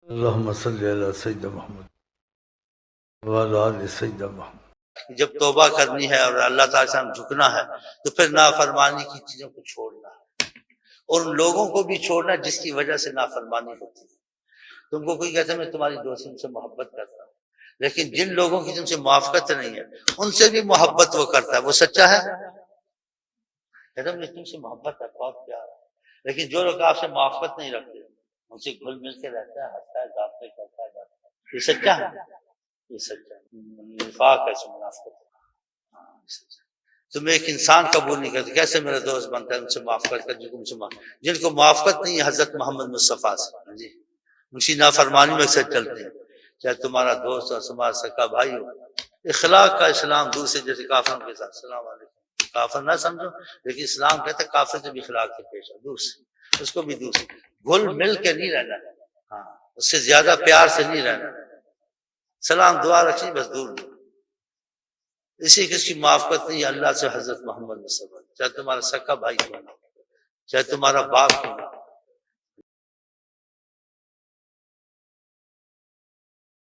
اللہم صلی علی سیدنا محمد وعلی آل سیدنا محمد۔ جب توبہ کرنی ہے اور اللہ تعالیٰ سے ہم جھکنا ہے تو پھر نافرمانی کی چیزوں کو چھوڑنا ہے، اور ان لوگوں کو بھی چھوڑنا جس کی وجہ سے نافرمانی ہوتی ہے۔ تم کو کوئی کہتا ہے میں تمہاری دوستی سے محبت کرتا ہوں، لیکن جن لوگوں کی تم سے موافقت نہیں ہے ان سے بھی محبت وہ کرتا ہے، وہ سچا ہے؟ کہتا ہے مجھے تم سے محبت ہے، بہت پیار ہے، لیکن جو لوگ آپ سے موافقت نہیں رکھتے ان سے گھل مل کے رہتا ہے، ہنستا ہے، گاتا ہے، کرتا ہے، جاتا ہے، یہ سچا ہے؟ یہ سچا ہے۔ نفاق ہے، اس میں منافقت ہے۔ تم ایک انسان قبول نہیں کرتے، کیسے میرا دوست بنتا ہے ان سے موافقت کر، جن کو موافقت نہیں ہے حضرت محمد مصطفیٰ سے، جی اسی نافرمانی میں اکثر چلتے ہیں، چاہے تمہارا دوست ہو، تمہارا سکا بھائی ہو۔ اخلاق کا اسلام دوسرے جیسے کافروں کے ساتھ، السلام علیکم، کافر نہ سمجھو، لیکن اسلام کہتے ہیں کافر سے بھی اخلاق سے پیش آؤ، دوسرے اس کو بھی دوسرے گھل مل کے نہیں رہنا، ہاں اس سے زیادہ پیار سے نہیں رہنا، سلام دعا رکھنی بس، دور دور، اسی کس کی موافقت نہیں ہے اللہ سے، حضرت محمد صلی اللہ علیہ وسلم، چاہے تمہارا سکا بھائی کیوں نہ، چاہے تمہارا باپ کیوں نہ،